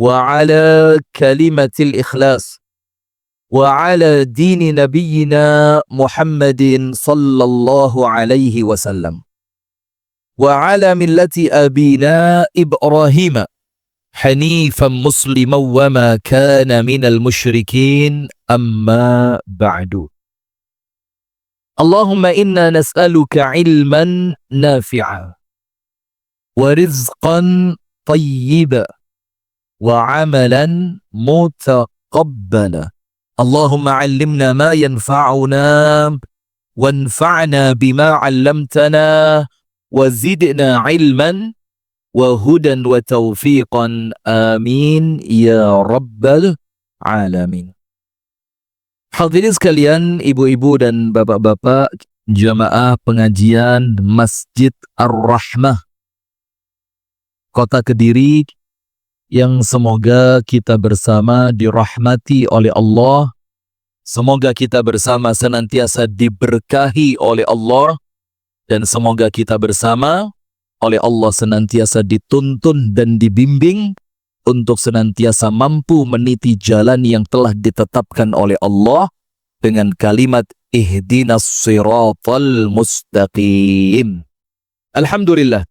وعلى كلمة الإخلاص وعلى دين نبينا محمد صلى الله عليه وسلم وعلى ملة أبينا إبراهيم حنيفا مسلما وما كان من المشركين أما بعد. اللهم إنا نسألك علما نافعا ورزقا طيبا وعملا متقبلا. اللهم علمنا ما ينفعنا وانفعنا بما علمتنا وزدنا علما وهدى وتوفيقا آمين يا رب العالمين. Hadirin sekalian, ibu-ibu dan bapak-bapak, jamaah pengajian Masjid Ar-Rahmah Kota Kediri, yang semoga kita bersama dirahmati oleh Allah, semoga kita bersama senantiasa diberkahi oleh Allah, dan semoga kita bersama oleh Allah senantiasa dituntun dan dibimbing untuk senantiasa mampu meniti jalan yang telah ditetapkan oleh Allah dengan kalimat ihdinas siratal mustaqim. Alhamdulillah,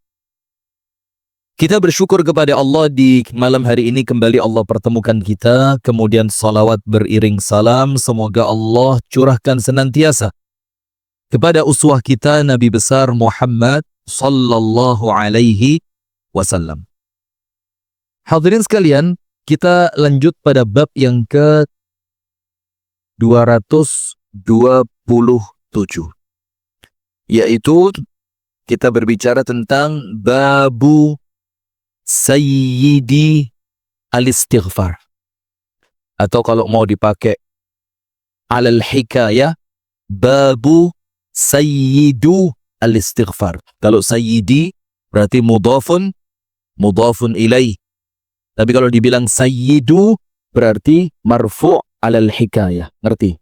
kita bersyukur kepada Allah di malam hari ini kembali Allah pertemukan kita, kemudian salawat beriring salam semoga Allah curahkan senantiasa kepada uswah kita Nabi besar Muhammad sallallahu alaihi wasallam. Hadirin sekalian, kita lanjut pada bab yang ke 227, yaitu kita berbicara tentang babu sayyidi al-istighfar, atau kalau mau dipakai alal hikayah, babu sayyidu al-istighfar. Kalau sayyidi berarti mudhafun ilaih, tapi kalau dibilang sayyidu berarti marfu' alal hikayah. Ngerti?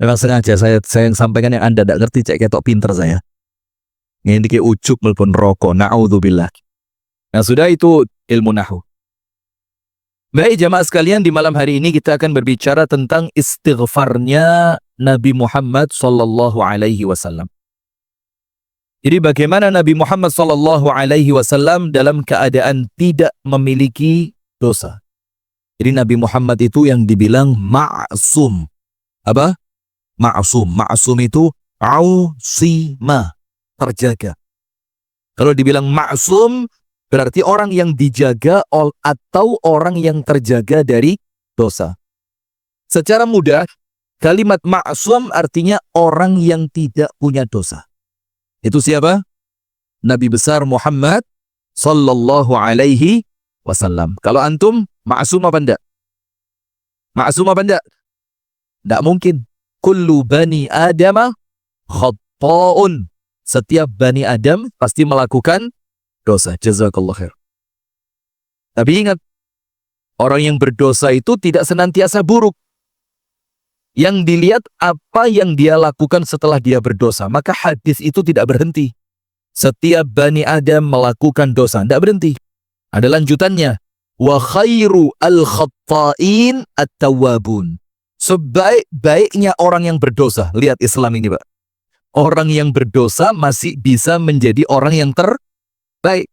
Memang sengaja saya yang sampaikan yang Anda tidak ngerti, cek ketok pinter saya. Ini kayak ucuk melpon rokok, na'udzubillah. Nah, sudah itu ilmu nahu. Baik jamaah sekalian, di malam hari ini kita akan berbicara tentang istighfarnya Nabi Muhammad sallallahu alaihi wasallam. Jadi bagaimana Nabi Muhammad sallallahu alaihi wasallam dalam keadaan tidak memiliki dosa. Jadi Nabi Muhammad itu yang dibilang ma'sum. Apa? Ma'sum. Ma'sum itu ausima, terjaga. Kalau dibilang ma'sum berarti orang yang dijaga atau orang yang terjaga dari dosa. Secara mudah, kalimat ma'sum artinya orang yang tidak punya dosa. Itu siapa? Nabi besar Muhammad sallallahu alaihi wasallam. Kalau antum ma'sum apa enggak? Ma'sum apa enggak? Enggak mungkin. Kullu bani Adam khatta'un. Setiap bani Adam pasti melakukan dosa. Jazakallah khair. Tapi ingat, orang yang berdosa itu tidak senantiasa buruk. Yang dilihat apa yang dia lakukan setelah dia berdosa. Maka hadis itu tidak berhenti. Setiap bani Adam melakukan dosa, tidak berhenti. Ada lanjutannya. Wa khairu al-khatta'in at-tawwabun. Sebaik-baiknya orang yang berdosa. Lihat Islam ini, Pak. Orang yang berdosa masih bisa menjadi orang yang terbaik.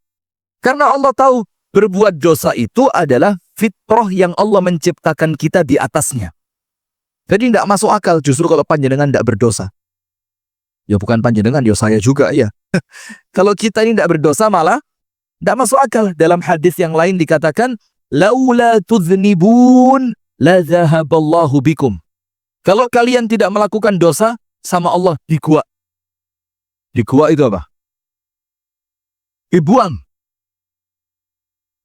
Karena Allah tahu berbuat dosa itu adalah fitrah yang Allah menciptakan kita di atasnya. Jadi tidak masuk akal justru kalau panjenengan tidak berdosa. Ya bukan panjenengan, ya saya juga ya. Kalau kita ini tidak berdosa malah tidak masuk akal. Dalam hadis yang lain dikatakan, laula tudznibun la zahaballahu bikum. Kalau kalian tidak melakukan dosa, sama Allah di gua. Di gua itu apa? Dibuang.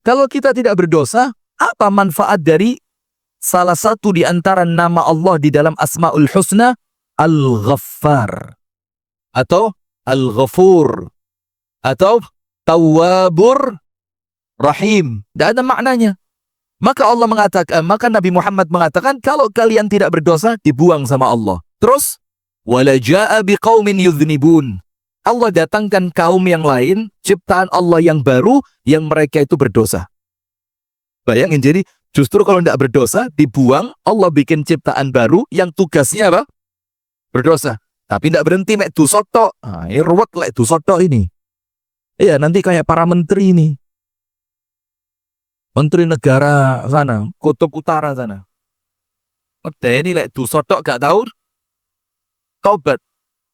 Kalau kita tidak berdosa, apa manfaat dari salah satu di antara nama Allah di dalam Asmaul Husna, Al-Ghaffar, atau Al-Ghafur, atau Tawwabur Rahim? Tidak ada maknanya. Maka Allah mengatakan, maka Nabi Muhammad mengatakan, kalau kalian tidak berdosa, dibuang sama Allah. Terus, wala jaa biqaumin yudhnibun. Allah datangkan kaum yang lain, ciptaan Allah yang baru, yang mereka itu berdosa. Bayangin, jadi justru kalau tidak berdosa, dibuang, Allah bikin ciptaan baru yang tugasnya apa? Berdosa. Tapi tidak berhenti, mek dusoto. Nah, ini ruwet lek dusoto ini. Iya, nanti kayak para menteri ini. Menteri negara sana, kutub utara sana. Ini lek dusoto gak tahu. Taubat.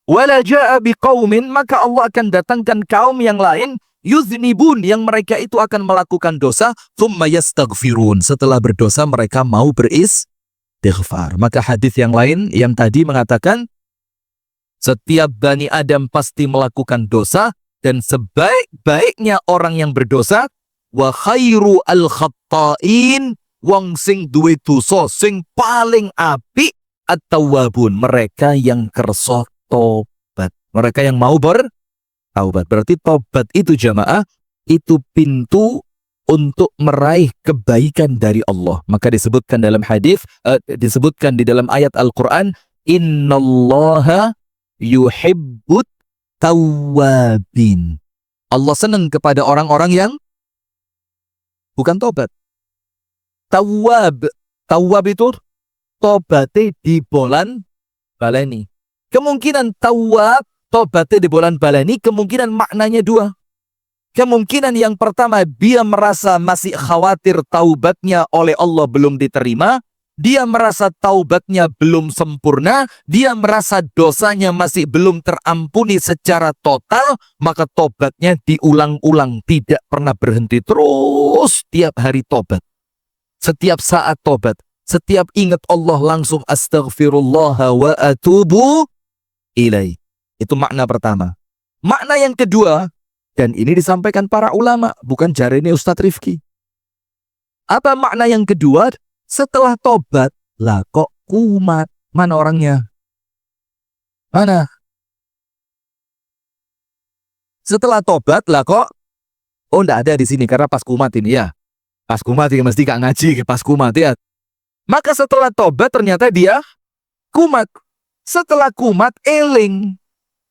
Wala ja'a biqaumin, maka Allah akan datangkan kaum yang lain, yuznibun, yang mereka itu akan melakukan dosa, thumma yastaghfirun, setelah berdosa mereka mau beristighfar. Maka hadis yang lain yang tadi mengatakan setiap Bani Adam pasti melakukan dosa, dan sebaik-baiknya orang yang berdosa, wa khairu al-khatta'in, wong sing duwe dosa sing paling apik at-tawwabun, mereka yang kersa tobat, mereka yang mau bertaubat. Berarti tobat itu jamaah, itu pintu untuk meraih kebaikan dari Allah. Maka disebutkan dalam hadis, disebutkan di dalam ayat Al-Quran, innallaha yuhibbut tawwabin. Allah senang kepada orang-orang yang bukan tobat. Tawwab itu tobatnya di bulan baleni. Kemungkinan tawwab, tobatnya di bulan baleni, kemungkinan maknanya dua. Kemungkinan yang pertama, dia merasa masih khawatir taubatnya oleh Allah belum diterima. Dia merasa taubatnya belum sempurna. Dia merasa dosanya masih belum terampuni secara total. Maka tobatnya diulang-ulang, tidak pernah berhenti. Terus tiap hari tobat. Setiap saat tobat. Setiap ingat Allah langsung astaghfirullah wa atubu ilaih. Itu makna pertama. Makna yang kedua, dan ini disampaikan para ulama, bukan jarene Ustadz Rifki. Apa makna yang kedua? Setelah tobat, lah kok kumat? Mana orangnya? Mana? Setelah tobat, lah kok? Oh, enggak ada di sini karena pas kumat ini ya. Pas kumat ini mesti gak ngaji, pas kumat ya. Maka setelah tobat ternyata dia kumat. Setelah kumat, eling.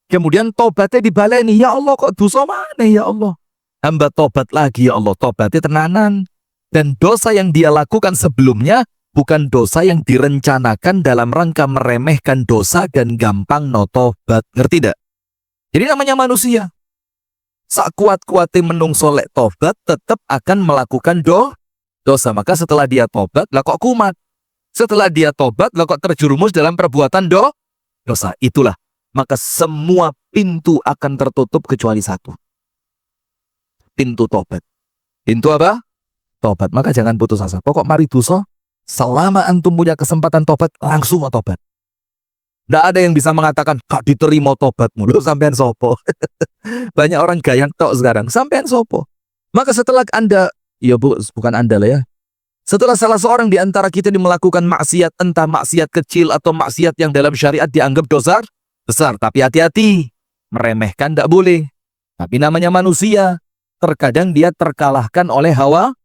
Kemudian tobatnya dibaleni. Ya Allah, kok dosa mana ya Allah? Hamba tobat lagi ya Allah, tobatnya tenanan. Dan dosa yang dia lakukan sebelumnya bukan dosa yang direncanakan dalam rangka meremehkan dosa dan gampang no tobat. Ngerti tidak? Jadi namanya manusia. Sak kuat-kuatnya menungso lek tobat tetap akan melakukan dosa. Maka setelah dia tobat, lah kok kumat. Setelah dia tobat, lah kok terjerumus dalam perbuatan dosa. Itulah. Maka semua pintu akan tertutup kecuali satu. Pintu tobat. Pintu apa? Tobat. Maka jangan putus asa. Pokok mari dosa, selama antum punya kesempatan tobat, langsung mau tobat. Tidak ada yang bisa mengatakan, kak diterima tobatmu. Lu sampean sopo. Banyak orang gayang tok sekarang. Sampean sopo. Maka setelah Anda, ya bu, bukan Anda lah ya. Setelah salah seorang di antara kita ini melakukan maksiat, entah maksiat kecil atau maksiat yang dalam syariat dianggap dosa besar. Tapi hati-hati. Meremehkan tidak boleh. Tapi namanya manusia. Terkadang dia terkalahkan oleh hawa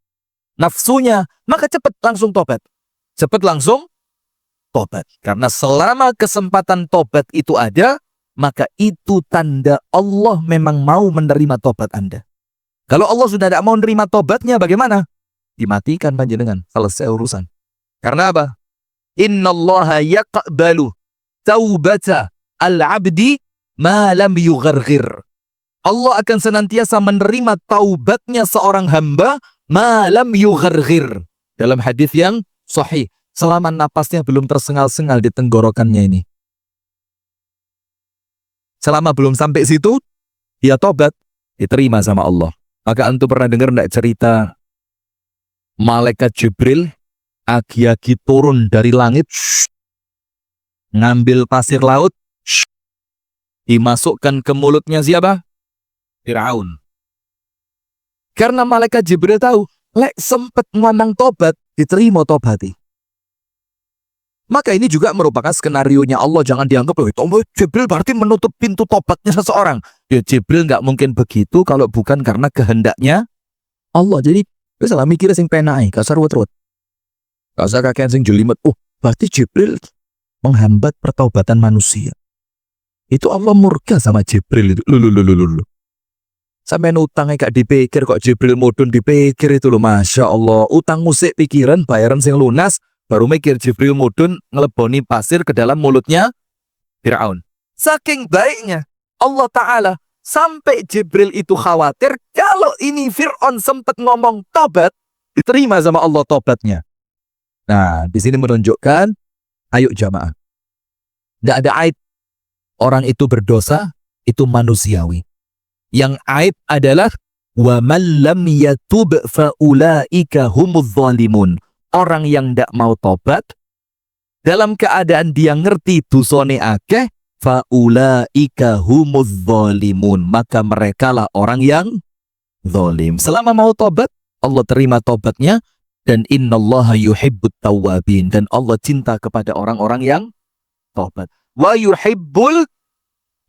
nafsunya, maka cepat langsung tobat. Cepat langsung tobat. Karena selama kesempatan tobat itu ada, maka itu tanda Allah memang mau menerima tobat Anda. Kalau Allah sudah tidak mau menerima tobatnya, bagaimana? Dimatikan panjenengan, selesai urusan. Karena apa? Innallaha yaqbalu taubata al-abdi ma lam yugharghir. Allah akan senantiasa menerima taubatnya seorang hamba malam yugharghir. Dalam hadis yang sahih, selama napasnya belum tersengal-sengal di tenggorokannya ini. Selama belum sampai situ, dia tobat, diterima sama Allah. Maka antum pernah dengar enggak cerita malaikat Jibril agi-agi turun dari langit, ngambil pasir laut, dimasukkan ke mulutnya siapa? Firaun. Karena malaikat Jibril tahu, lek sempet ngomong tobat, diterima tobati. Maka ini juga merupakan skenario-nya Allah. Jangan dianggap, Jibril berarti menutup pintu tobatnya seseorang. Ya Jibril nggak mungkin begitu kalau bukan karena kehendaknya Allah. Jadi, salah mikirnya sing penai, kasar ruwet-ruwet. Kasar kakean sing jelimet. Oh, berarti Jibril menghambat pertaubatan manusia. Itu Allah murka sama Jibril itu. Lulu. Sampai utangnya gak dipikir kok Jibril mudun dipikir itu loh. Masya Allah. Utang musik pikiran bayaran sing lunas. Baru mikir Jibril mudun ngeleboni pasir ke dalam mulutnya Fir'aun. Saking baiknya Allah Ta'ala. Sampai Jibril itu khawatir. Kalau ini Fir'aun sempat ngomong tobat. Diterima sama Allah tobatnya. Nah di sini menunjukkan. Ayo jamaah. Gak ada aib. Orang itu berdosa. Itu manusiawi. Yang aib adalah wa man lam yatub fa ulaika humudz zalimun. Orang yang tidak mau tobat dalam keadaan dia ngerti dosane akeh fa ulaika humudz zalimun, maka merekalah orang yang zalim. Selama mau tobat, Allah terima tobatnya dan innallaha yuhibbut tawwabin, dan Allah cinta kepada orang-orang yang tobat. Wa yuhibbul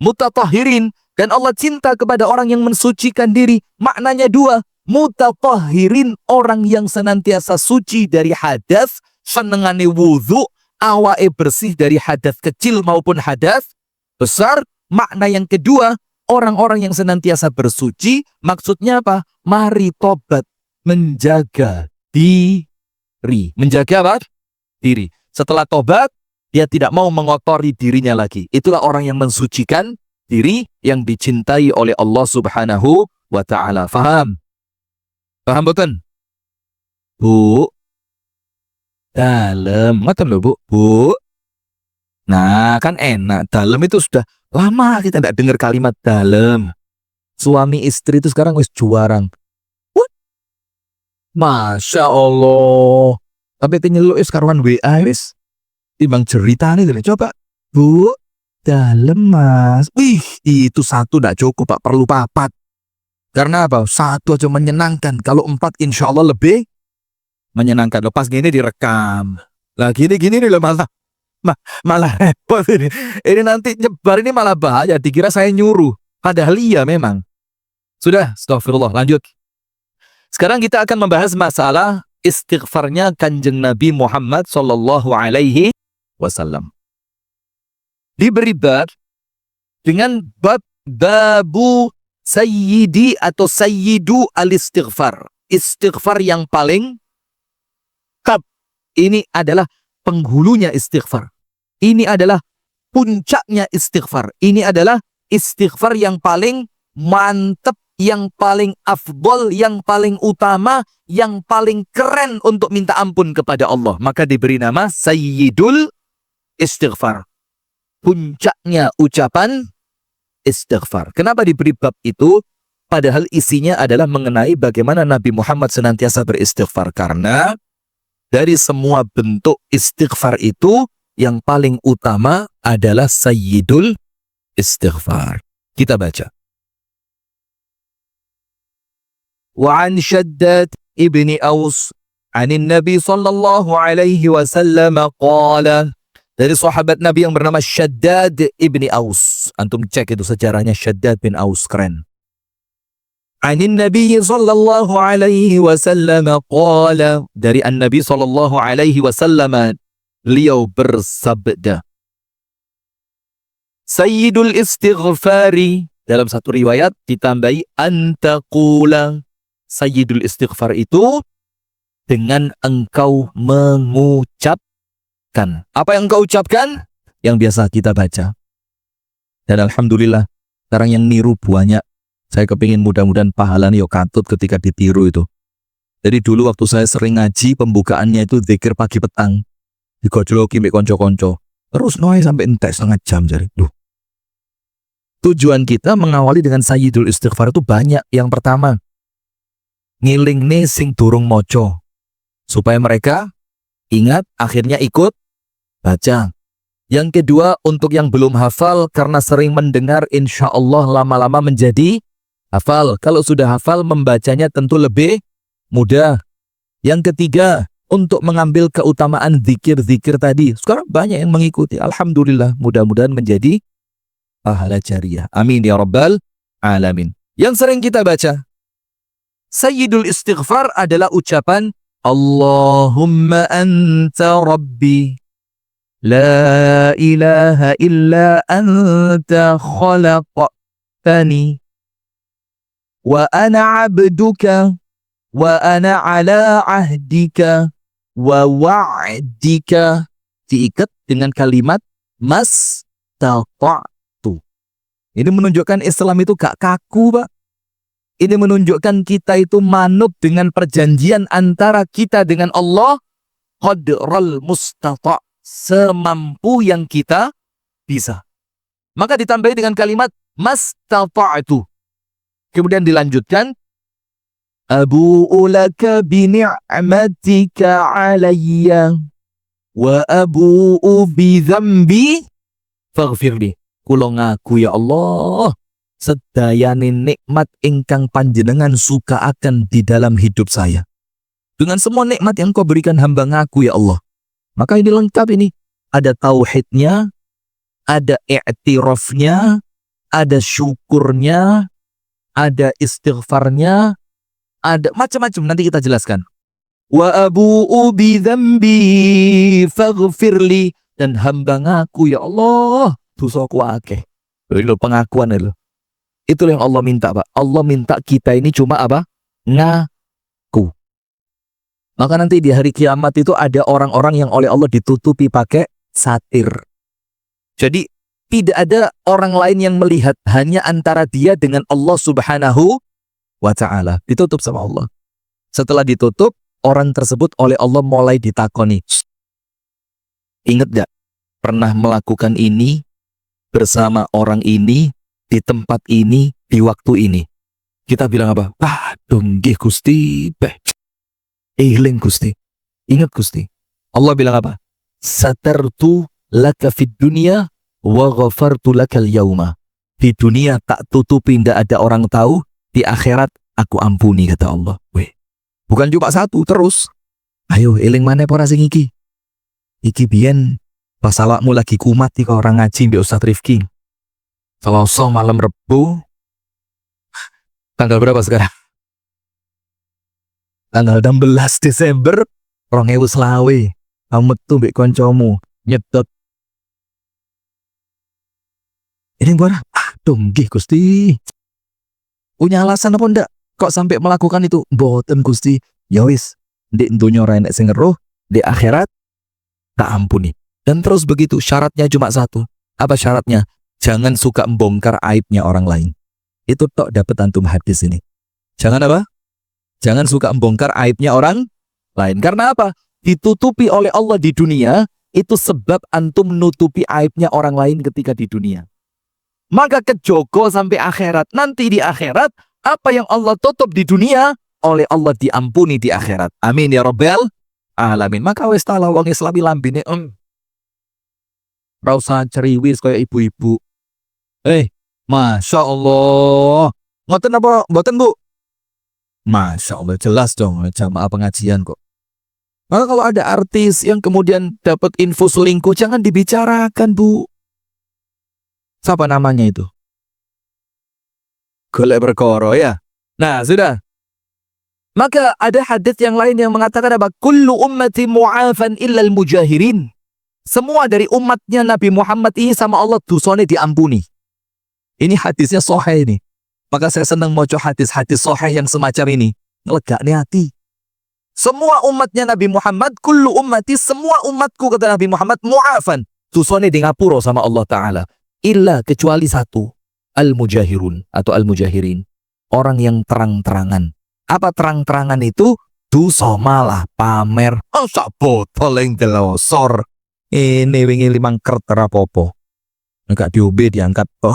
mutatahhirin, dan Allah cinta kepada orang yang mensucikan diri. Maknanya dua. Mutatahhirin, orang yang senantiasa suci dari hadas, senengane wudhu, awake bersih dari hadas kecil maupun hadas besar. Makna yang kedua, orang-orang yang senantiasa bersuci. Maksudnya apa? Mari tobat, menjaga diri. Menjaga apa? Diri. Setelah tobat, dia tidak mau mengotori dirinya lagi. Itulah orang yang mensucikan diri, yang dicintai oleh Allah Subhanahu wa Ta'ala. Faham? Paham betul? Bu, dalam, ngoten lho Bu. Bu. Nah, kan enak. Dalam itu sudah lama kita tidak dengar kalimat dalam. Suami istri itu sekarang wis juarang. What? Masya Allah. Tapi nyeluk wis karuan WA wis. Timbang ceritane itu. Coba, Bu, dalam Mas. Wih, itu satu tidak cukup Pak, perlu papat. Karena apa? Satu aja menyenangkan. Kalau 4 insya Allah lebih menyenangkan. Lepas gini direkam. Lah gini nih malah repot ini. Ini nanti nyebar ini malah bahaya. Dikira saya nyuruh. Padahal iya memang. Sudah, astagfirullah. Lanjut. Sekarang kita akan membahas masalah istighfarnya Kanjeng Nabi Muhammad Sallallahu Alaihi Wasallam. Diberi bab dengan bab babu sayyidi atau sayyidu al-istighfar. Istighfar yang paling top. Ini adalah penghulunya istighfar. Ini adalah puncaknya istighfar. Ini adalah istighfar yang paling mantap, yang paling afdol, yang paling utama, yang paling keren untuk minta ampun kepada Allah. Maka diberi nama sayyidul istighfar. Puncaknya ucapan istighfar. Kenapa diberi bab itu? Padahal isinya adalah mengenai bagaimana Nabi Muhammad senantiasa beristighfar. Karena dari semua bentuk istighfar itu, yang paling utama adalah sayyidul istighfar. Kita baca. Wa an Shaddad ibni Aus anin Nabi sallallahu alaihi wasallam qala. Dari sahabat Nabi yang bernama Shaddad ibni Aus. Antum cek itu sejarahnya Shaddad bin Aus, keren. Anin Nabi sallallahu alaihi wasallam qala. Dari An-Nabi sallallahu alaihi wasallam, beliau bersabda, Sayyidul istighfari, dalam satu riwayat ditambahi antaqula. Sayyidul istighfar itu dengan engkau mengucap. Apa yang engkau ucapkan? Yang biasa kita baca. Dan alhamdulillah, sekarang yang niru banyak. Saya kepingin mudah-mudahan pahalanya yo katut ketika ditiru itu. Jadi dulu waktu saya sering ngaji, pembukaannya itu zikir pagi petang. Digojloki mbek konco-konco. Terus noy sampai entek setengah jam jadi. Duh. Tujuan kita mengawali dengan sayyidul istighfar itu banyak. Yang pertama, ngiling nih sing durung moco. Supaya mereka ingat, akhirnya ikut baca. Yang kedua, untuk yang belum hafal, karena sering mendengar, insya Allah lama-lama menjadi hafal. Kalau sudah hafal, membacanya tentu lebih mudah. Yang ketiga, untuk mengambil keutamaan zikir-zikir tadi. Sekarang banyak yang mengikuti. Alhamdulillah, mudah-mudahan menjadi pahala jariah. Amin ya rabbal alamin. Yang sering kita baca, Sayyidul istighfar adalah ucapan Allahumma anta rabbi La ilaha illa anta khalaqtani wa ana abduka wa ana ala ahdika wa wa'dika. Diikat dengan kalimat mastata'tu. Ini menunjukkan Islam itu gak kaku, Pak. Ini menunjukkan kita itu manut dengan perjanjian antara kita dengan Allah, qadral mustata', semampu yang kita bisa. Maka ditambahi dengan kalimat mastata'tu. Kemudian dilanjutkan, abu'u laka bi ni'matika 'alayya wa abu'u bi dzambi faghfirli. Kula ngaku ya Allah, sedayane nikmat ingkang panjenengan suka akan di dalam hidup saya. Dengan semua nikmat yang kau berikan, hamba ngaku ya Allah. Maka ini lengkap ini. Ada tauhidnya, ada i'tirafnya, ada syukurnya, ada istighfarnya, ada macam-macam, nanti kita jelaskan. Wa abu'u bi dzambi faghfirli, dan hamba ngaku ya Allah, dosaku akeh. Itu pengakuan itu. Itu yang Allah minta, Pak. Allah minta kita ini cuma apa? Ngaku. Maka nanti di hari kiamat itu ada orang-orang yang oleh Allah ditutupi pakai satir. Jadi tidak ada orang lain yang melihat, hanya antara dia dengan Allah Subhanahu wa ta'ala. Ditutup sama Allah. Setelah ditutup, orang tersebut oleh Allah mulai ditakoni. Ingat gak? Pernah melakukan ini bersama orang ini, di tempat ini, di waktu ini. Kita bilang apa? Nggih Gusti, eling Gusti. Ingat Gusti. Allah bilang apa? Satartu laka fid dunya wa ghafartu lakal yauma. Di dunia tak tutupi, tidak ada orang tahu. Di akhirat aku ampuni, kata Allah. Weh, bukan cuma satu, terus. Ayo eling mana pora sing iki. Iki biyen pas awakmu lagi kumat iki orang ngaji mbek Ustaz Rifki. Selasa malam Rebo. Tanggal berapa sekarang? Tanggal 16 Desember 2020. Kamu metu mbek kancamu nyedot. Ini buat nggih Gusti. Punya alasan apa ndak kok sampai melakukan itu? Mboten Gusti. Ya wis, ndek dunya ora enek sing ngeruh, di akhirat tak ampuni. Dan terus begitu, syaratnya cuma satu. Apa syaratnya? Jangan suka membongkar aibnya orang lain. Itu tok dapat antum hadis ini. Jangan apa? Jangan suka membongkar aibnya orang lain. Karena apa? Ditutupi oleh Allah di dunia, itu sebab antum menutupi aibnya orang lain ketika di dunia. Maka kejogo sampai akhirat. Nanti di akhirat, apa yang Allah tutup di dunia, oleh Allah diampuni di akhirat. Amin ya Rabbal alamin. Maka wis tala wong Islami lambine ra usah ceriwis kayak ibu-ibu. Masya Allah. Ngoten apa? Mboten Bu? Masya Allah, jelas dong jamaah pengajian kok. Maka kalau ada artis yang kemudian dapat info selingkuh, jangan dibicarakan Bu. Siapa namanya itu? Golek perkara ya. Nah sudah. Maka ada hadis yang lain yang mengatakan apa? Kullu ummati mu'afan illal mujahirin. Semua dari umatnya Nabi Muhammad ini sama Allah dosanya diampuni. Ini hadisnya sahih ini. Maka saya senang baca hadis-hadis sahih yang semacam ini. Ngelegakne hati. Semua umatnya Nabi Muhammad, kullu ummati, semua umatku kata Nabi Muhammad, mu'afan. Dosanya di ngapura sama Allah Ta'ala. Illa kecuali satu. Al-mujahirun atau al-mujahirin. Orang yang terang-terangan. Apa terang-terangan itu? Dosa malah pamer. Sak botol yang delosor. Ini wingi 5 kerter apa-apa. Enggak diombe diangkat toh.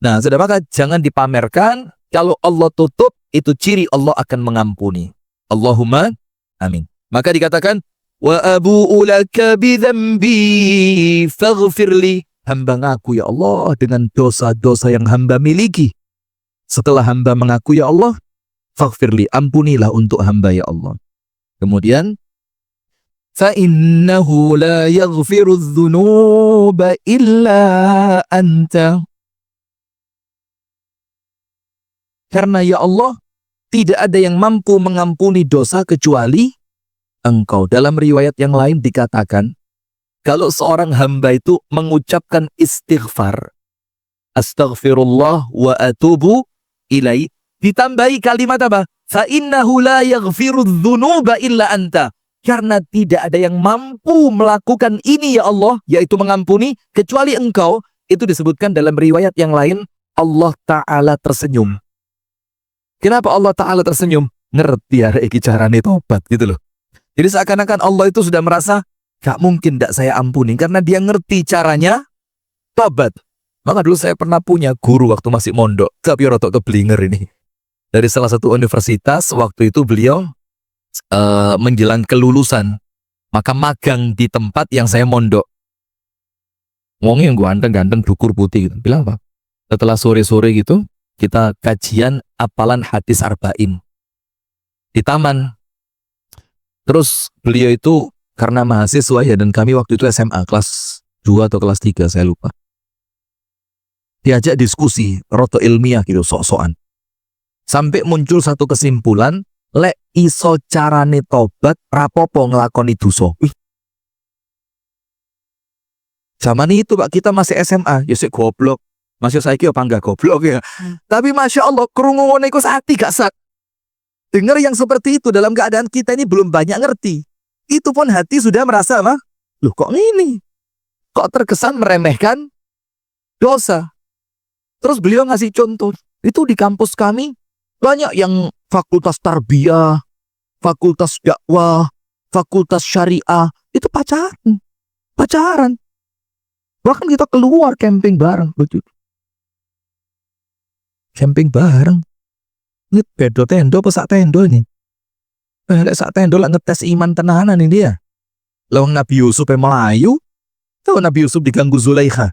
Nah, sudah maka jangan dipamerkan. Kalau Allah tutup, itu ciri Allah akan mengampuni. Allahumma amin. Maka dikatakan wa abu'u laka bi dzambi faghfirli. Hamba ngaku ya Allah dengan dosa-dosa yang hamba miliki. Setelah hamba mengaku ya Allah, faghfirli, ampunilah untuk hamba ya Allah. Kemudian فَإِنَّهُ لَا يَغْفِرُ الذُّنُوبَ إِلَّا أَنْتَ. Karena ya Allah, tidak ada yang mampu mengampuni dosa kecuali Engkau. Dalam riwayat yang lain dikatakan, kalau seorang hamba itu mengucapkan istighfar, astaghfirullah wa atubu ilaih, ditambahi kalimat apa? Fa innahu la yaghfiru dzunuba illa anta. Karena tidak ada yang mampu melakukan ini ya Allah, yaitu mengampuni, kecuali engkau. Itu disebutkan dalam riwayat yang lain, Allah Ta'ala tersenyum. Kenapa Allah Ta'ala tersenyum? Ngerti ya iki carane tobat gitu loh. Jadi seakan-akan Allah itu sudah merasa, gak mungkin tidak saya ampuni, karena dia ngerti caranya tobat. Maka dulu saya pernah punya guru waktu masih mondok, tapi rotok keblinger ini. Dari salah satu universitas, waktu itu beliau menjelang kelulusan, maka magang di tempat yang saya mondok. Ngomongnya yang ganteng-ganteng, dukur putih gitu. Bilang apa? Setelah sore-sore gitu, kita kajian apalan hadis arba'in di taman. Terus beliau itu karena mahasiswa ya, dan kami waktu itu SMA kelas 2 atau kelas 3 saya lupa. Diajak diskusi roto ilmiah gitu, sok-sokan. Sampai muncul satu kesimpulan, lek iso carane tobat rapopo ngelakoni dosa. Zaman itu Pak, kita masih SMA, ya sik goblok. Masih saiki apa enggak goblok ya. Tapi Masya Allah, krungu ngono iku hati gak sak. Dengar yang seperti itu dalam keadaan kita ini belum banyak ngerti. Itu pun hati sudah merasa apa? Loh kok ini? Kok terkesan meremehkan dosa? Terus beliau ngasih contoh. Itu di kampus kami banyak yang fakultas tarbiyah, fakultas dakwah, fakultas syariah, itu pacaran. Bahkan kita keluar camping bareng. Camping bareng. Ini bedo tendo apa sak tendo ini? Sak tendo lah ngetes iman tenanan ini dia. Lawang Nabi Yusuf yang Melayu. Tahu Nabi Yusuf diganggu Zulaikha.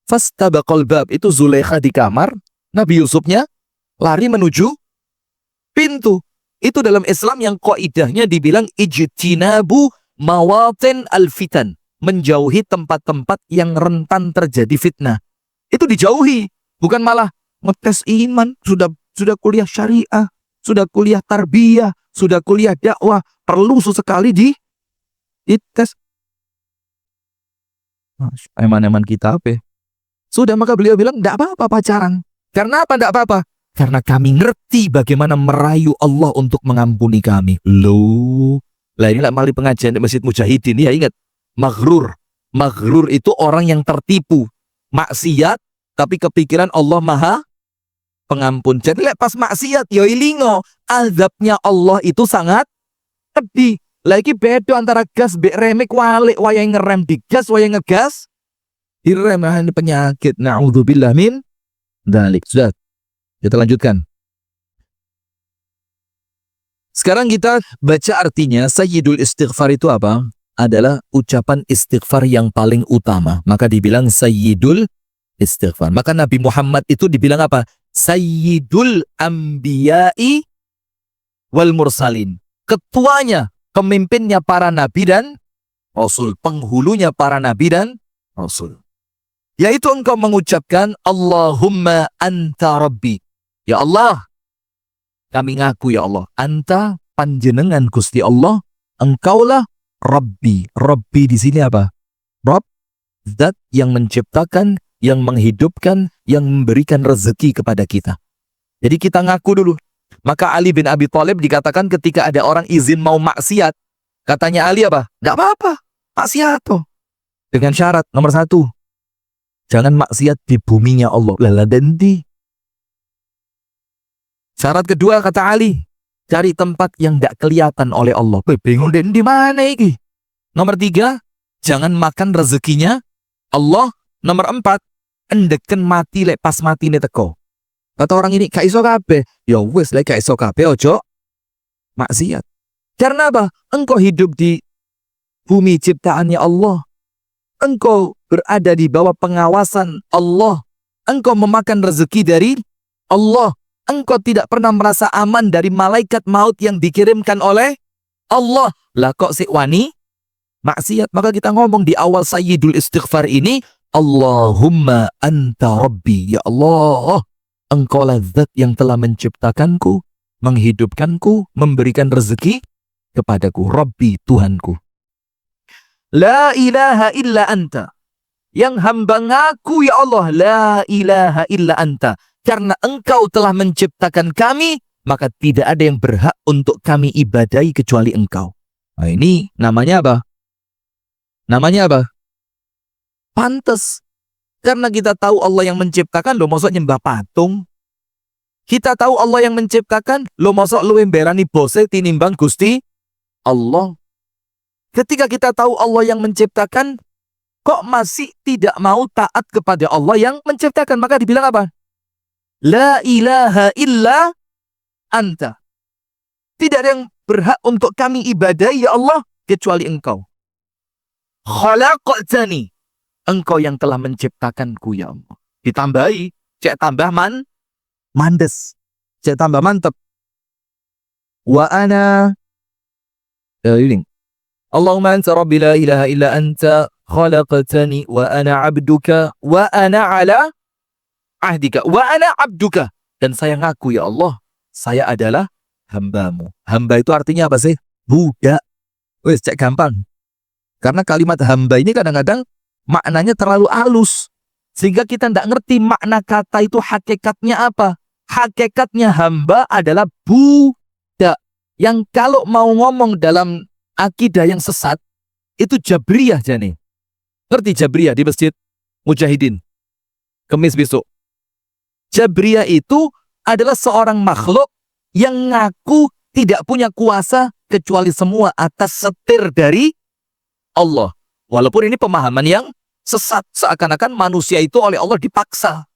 Fastabaqal bab, itu Zulaikha di kamar. Nabi Yusufnya lari menuju pintu. Itu dalam Islam yang kaidahnya dibilang ijtinabu mawatin al-fitan. Menjauhi tempat-tempat yang rentan terjadi fitnah. Itu dijauhi, bukan malah ngetes iman. Sudah kuliah syariah, sudah kuliah tarbiyah, sudah kuliah dakwah, perlu sesekali dites. Eman-eman kita apa? Sudah, maka beliau bilang tidak apa-apa pacaran. Karena apa tidak apa-apa? Karena kami ngerti bagaimana merayu Allah untuk mengampuni kami. Loh, lah inilah mali pengajian di Masjid Mujahidin ya, ingat. Maghrur itu orang yang tertipu, maksiat tapi kepikiran Allah Maha Pengampun. Jadi pas maksiat yo ilingo, azabnya Allah itu sangat pedih. Lagi beda antara gas be remek walik, wayang ngerem di gas, wayang ngegas direm. Ini penyakit, naudzubillah min dzalik. Sudah, kita lanjutkan. Sekarang kita baca artinya. Sayyidul istighfar itu apa? Adalah ucapan istighfar yang paling utama. Maka dibilang Sayyidul istighfar. Maka Nabi Muhammad itu dibilang apa? Sayyidul Anbiya'i wal Mursalin. Ketuanya, pemimpinnya para nabi dan rasul. Penghulunya para nabi dan rasul. Yaitu engkau mengucapkan Allahumma anta rabbi. Ya Allah, kami ngaku ya Allah, anta panjenengan Gusti Allah, engkaulah Rabbi. Rabbi di sini apa? Rabb, zat yang menciptakan, yang menghidupkan, yang memberikan rezeki kepada kita. Jadi kita ngaku dulu. Maka Ali bin Abi Thalib dikatakan ketika ada orang izin mau maksiat, katanya Ali apa? Tidak apa-apa, maksiat toh. Dengan syarat nomor 1, jangan maksiat di buminya Allah. Lala dendi. Syarat kedua kata Ali, cari tempat yang tidak kelihatan oleh Allah. Bingung dan di mana ini? Nomor 3, jangan makan rezekinya Allah. Nomor 4, endeken mati lek pas mati ne teko. Kata orang ini, gak iso kabeh. Ya wis lek gak iso kabeh ojo maksiat. Karena apa? Engkau hidup di bumi ciptaannya Allah. Engkau berada di bawah pengawasan Allah. Engkau memakan rezeki dari Allah. Engkau tidak pernah merasa aman dari malaikat maut yang dikirimkan oleh Allah. Lah kok si wani maksiat? Maka kita ngomong di awal Sayyidul Istighfar ini, Allahumma anta rabbi. Ya Allah, engkaulah zat yang telah menciptakanku, menghidupkanku, memberikan rezeki kepadaku. Rabbi, Tuhanku. La ilaha illa anta. Yang hamba ngaku, ya Allah, la ilaha illa anta. Karena engkau telah menciptakan kami, maka tidak ada yang berhak untuk kami ibadahi kecuali engkau. Nah, ini namanya apa? Namanya apa? Pantes. Karena kita tahu Allah yang menciptakan, lo maksud nyembah patung. Kita tahu Allah yang menciptakan, lo maksud lu emberani bose tinimbang Gusti Allah. Ketika kita tahu Allah yang menciptakan, kok masih tidak mau taat kepada Allah yang menciptakan? Maka dibilang apa? La ilaha illa anta. Tidak ada yang berhak untuk kami ibadahi, ya Allah, kecuali engkau. Khalaqtani. Engkau yang telah menciptakanku, ya Allah. Ditambahi, cek tambah mandes. Cek tambah mantep. Wa ana ini. Allahumma anta rabbi la ilaha illa anta khalaqtani wa ana abduka wa ana ala ahdika wa ana abduka. Dan saya ngaku, ya Allah, saya adalah hambamu. Hamba itu artinya apa sih? Budak. Wes, cek gampang. Karena kalimat hamba ini kadang-kadang maknanya terlalu halus. Sehingga kita tidak ngerti makna kata itu hakikatnya apa. Hakikatnya hamba adalah budak. Yang kalau mau ngomong dalam akidah yang sesat, itu Jabriyah jane. Ngerti Jabriyah di Masjid Mujahidin? Kemis besok. Jabriyah itu adalah seorang makhluk yang ngaku tidak punya kuasa kecuali semua atas setir dari Allah. Walaupun ini pemahaman yang sesat, seakan-akan manusia itu oleh Allah dipaksa.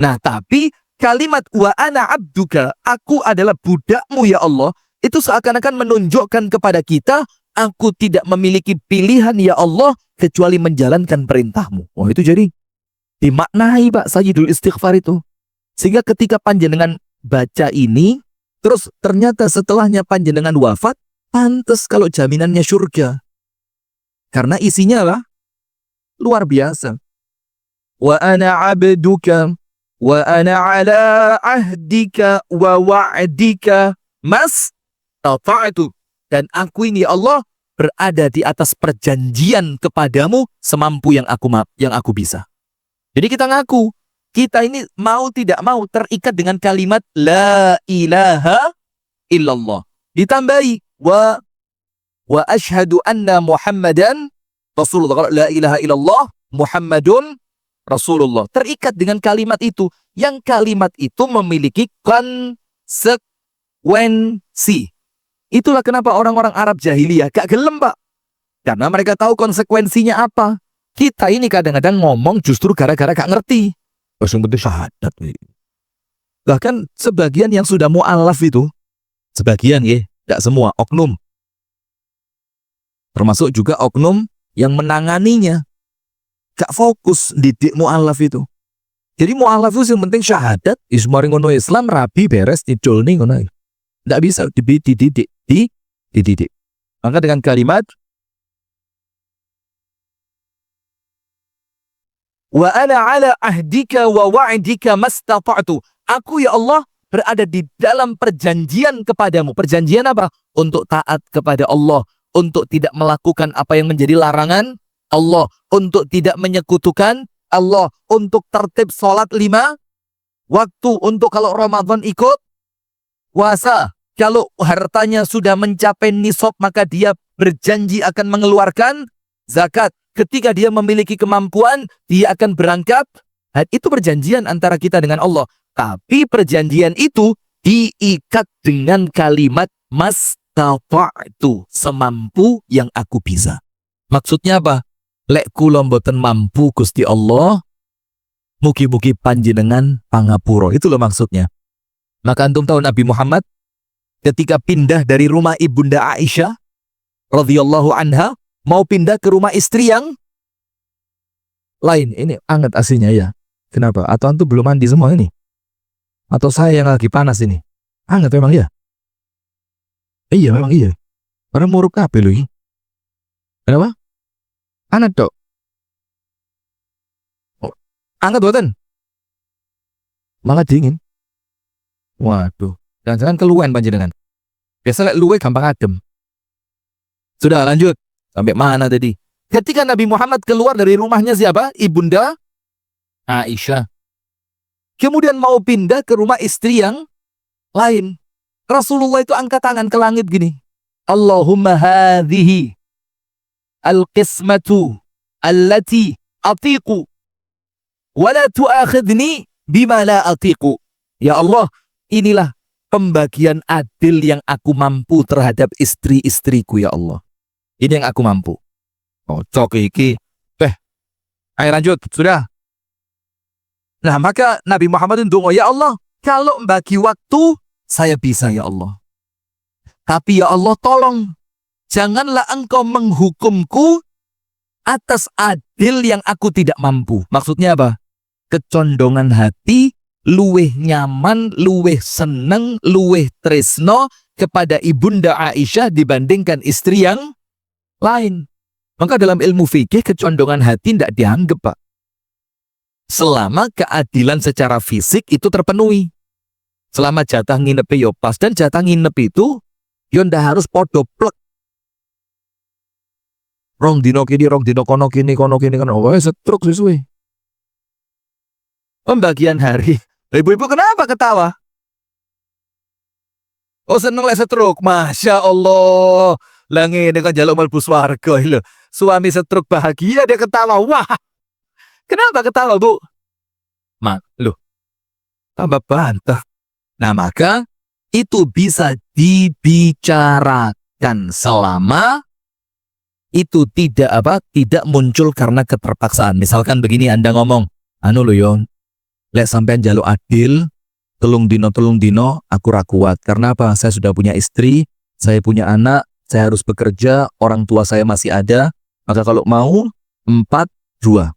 Nah, tapi kalimat wa ana abduka, aku adalah budakmu, ya Allah, itu seakan-akan menunjukkan kepada kita, aku tidak memiliki pilihan, ya Allah, kecuali menjalankan perintahmu. Wah, itu jadi dimaknai, Pak, Sayyidul Istighfar itu. Sehingga ketika panjenengan baca ini, terus ternyata setelahnya panjenengan wafat, pantes kalau jaminannya surga. Karena isinya lah luar biasa. Wa ana abduka wa ana ala ahdika wa wa'dika mastata'tu. Dan aku ini, ya Allah, berada di atas perjanjian kepadamu semampu yang aku bisa. Jadi kita ngaku, kita ini mau tidak mau terikat dengan kalimat la ilaha illallah. Ditambahi wa ashhadu anna Muhammadan Rasulullah. La ilaha illallah Muhammadun Rasulullah. Terikat dengan kalimat itu. Yang kalimat itu memiliki konsekuensi. Itulah kenapa orang-orang Arab jahiliyah gak gelem, Pak. Karena mereka tahu konsekuensinya apa. Kita ini kadang-kadang ngomong justru gara-gara gak ngerti. Langsung gede syahadat. Bahkan sebagian yang sudah mu'alaf itu, sebagian ya, gak semua, oknum. Termasuk juga oknum yang menanganinya. Gak fokus didik mu'alaf itu. Jadi mu'alaf itu yang penting syahadat, ismari ngono Islam, rabi, beres, tidul nih ngono. Gak bisa dididik. Maka dengan kalimat wa ana ala ahdika wa wa'dika mastata'tu. Aku, ya Allah, berada di dalam perjanjian kepadamu. Perjanjian apa? Untuk taat kepada Allah. Untuk tidak melakukan apa yang menjadi larangan Allah, untuk tidak menyekutukan Allah, untuk tertib sholat 5 waktu, untuk kalau Ramadan ikut puasa, kalau hartanya sudah mencapai nisab maka dia berjanji akan mengeluarkan zakat, ketika dia memiliki kemampuan dia akan berangkat. Itu perjanjian antara kita dengan Allah. Tapi perjanjian itu diikat dengan kalimat mastata'tu, semampu yang aku bisa. Maksudnya apa? Lek kula mboten mampu Gusti Allah, mugi-mugi panjenengan pangapura. Itu loh maksudnya. Maka antum tahu Nabi Muhammad ketika pindah dari rumah Ibunda Aisyah radhiyallahu anha mau pindah ke rumah istri yang lain. Ini anget aslinya ya. Kenapa? Atau antum belum mandi semua ini? Atau saya yang lagi panas ini? Anget memang ya? Iya memang iya. Karena muruk kabeh lho iki. Kenapa? Anget dok. Oh, anget boten? Malah dingin. Waduh. Jangan-jangan keluwen panjenengan. Biasa lek luwe gampang adem. Sudah lanjut. Sampai mana tadi? Ketika Nabi Muhammad keluar dari rumahnya siapa? Ibunda Aisyah. Kemudian mau pindah ke rumah istri yang lain. Rasulullah itu angkat tangan ke langit gini. Allahumma hadhihi al-qismatu allati atiqu wa la tu'akhidni bima la atiqu. Ya Allah, inilah pembagian adil yang aku mampu terhadap istri-istriku ya Allah. Ini yang aku mampu. Oh, cok iki. Ayo lanjut, sudah. Nah, maka Nabi Muhammad ndonga, ya Allah, kalau bagi waktu saya bisa ya Allah. Tapi ya Allah tolong, janganlah engkau menghukumku atas adil yang aku tidak mampu. Maksudnya apa? Kecondongan hati, luweh nyaman, luweh seneng, luweh tresno kepada ibunda Aisyah dibandingkan istri yang lain. Maka dalam ilmu fikih kecondongan hati tidak dianggap, Pak. Selama keadilan secara fisik itu terpenuhi. Selama jatah nginep yo pas, dan jatah nginep itu yo ndak harus podo plek. Rong dino kini, rong dino kono kini kan. Oh, setruk sesuai. Pembagian hari. Ibu-ibu kenapa ketawa? Oh, seneng lek setruk. Masya Allah. Langi ini kan jaluk mlebu swarga lho. Suami setruk bahagia dia ketawa. Wah. Kenapa ketawa, Bu? Loh. Tambah bantah. Nah, maka itu bisa dibicarakan selama itu tidak muncul karena keterpaksaan. Misalkan begini, Anda ngomong, anu lho yon, lek sampean jaluk adil, telung dino aku ra kuat. Karena apa? Saya sudah punya istri, saya punya anak, saya harus bekerja, orang tua saya masih ada. Maka kalau mau 4-2.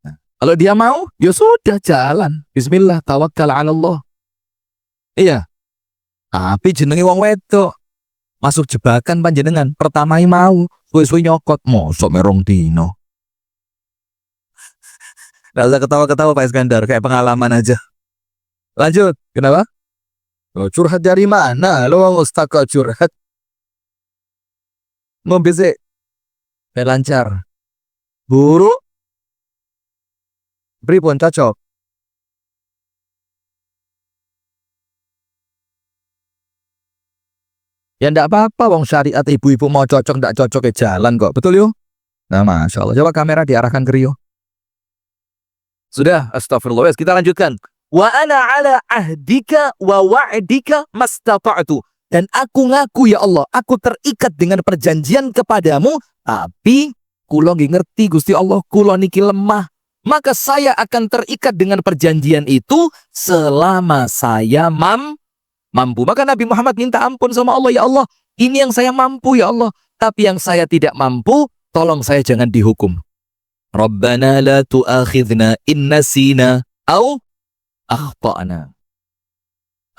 Nah, kalau dia mau, ya sudah jalan. Bismillah, tawakkal 'ala Allah. Iya. Tapi jenenge wong wedok masuk jebakan panjenengan. Pertama mau, suwe-suwe nyokot, mosok merong dino. Nggak usah ketawa-ketawa Pak Iskandar, kayak pengalaman aja. Lanjut, kenapa? Oh, curhat dari mana? Lo Ustaz kok curhat? Ngombe sih. Lancar. Buruk. Pripun cocok? Ya ndak apa-apa, wong syariat ibu-ibu mau cocok ndak cocok jalan kok. Betul yo? Nah, Masya Allah. Coba kamera diarahkan ke Rio. Sudah, astagfirullah. Kita lanjutkan. Wa ana ala ahdika wa wa'dika mastata'tu. Dan aku ngaku ya Allah, aku terikat dengan perjanjian kepadamu, tapi kula nggih ngerti Gusti Allah, kula niki lemah. Maka saya akan terikat dengan perjanjian itu selama saya mampu. Maka Nabi Muhammad minta ampun sama Allah, ya Allah, ini yang saya mampu ya Allah, tapi yang saya tidak mampu, tolong saya jangan dihukum. Rabbana la tu'akhidna in nasina au akhtana.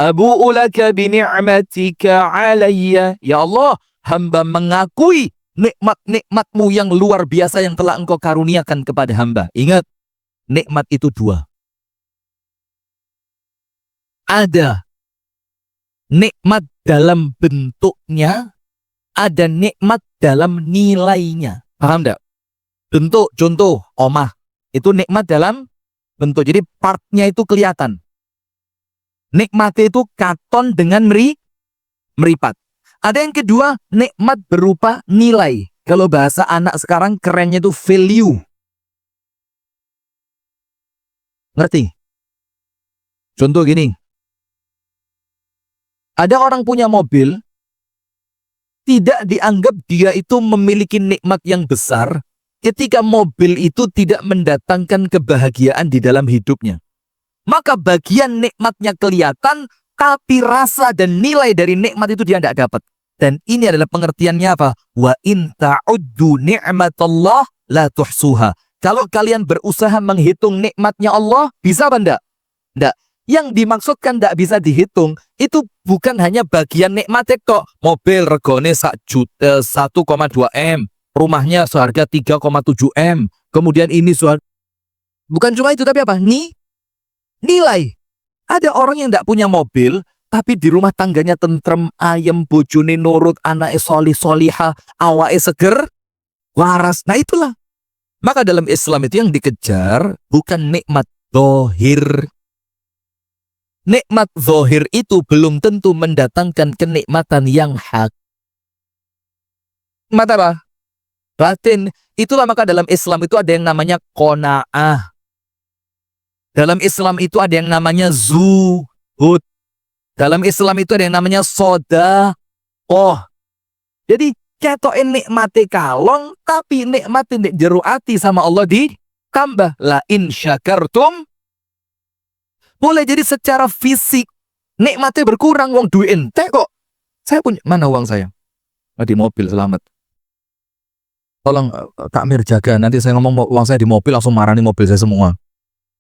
Abu'u laka bini'matika alayya. Ya Allah, hamba mengakui nikmat-nikmatmu yang luar biasa yang telah engkau karuniakan kepada hamba. Ingat, nikmat itu dua. Ada nikmat dalam bentuknya, ada nikmat dalam nilainya. Paham enggak? Bentuk, contoh, omah. Itu nikmat dalam bentuk. Jadi partnya itu kelihatan. Nikmatnya itu katon dengan meripat. Ada yang kedua, nikmat berupa nilai. Kalau bahasa anak sekarang kerennya itu value. Ngerti? Contoh gini. Ada orang punya mobil, tidak dianggap dia itu memiliki nikmat yang besar ketika mobil itu tidak mendatangkan kebahagiaan di dalam hidupnya. Maka bagian nikmatnya kelihatan, tapi rasa dan nilai dari nikmat itu dia tidak dapat. Dan ini adalah pengertiannya apa? Wa in ta'uddu ni'matallah la tuhsuha. Kalau kalian berusaha menghitung nikmatnya Allah, bisa apa enggak? Enggak. Yang dimaksudkan tidak bisa dihitung, itu bukan hanya bagian nikmatnya kok. Mobil regone 1,2 M, rumahnya seharga 3,7 M, kemudian ini bukan cuma itu, tapi apa? Nilai. Ada orang yang tidak punya mobil, tapi di rumah tangganya tentrem, ayem, bojone nurut, anaknya solih solihah, awake seger, waras. Nah itulah. Maka dalam Islam itu yang dikejar bukan nikmat zahir. Nikmat zahir itu belum tentu mendatangkan kenikmatan yang hak. Nikmat apa? Batin. Itulah maka dalam Islam itu ada yang namanya qanaah. Dalam Islam itu ada yang namanya zuhud. Dalam Islam itu ada yang namanya sedekah. Jadi ketoke nikmate kalong tapi nikmate nek jero ati sama Allah ditambah. La in syakartum. Boleh jadi secara fisik nikmatnya berkurang, wong duit entek kok. Saya punya, mana uang saya? Di mobil, selamat. Tolong Kak Mir jaga, nanti saya ngomong uang saya di mobil langsung marani mobil saya semua.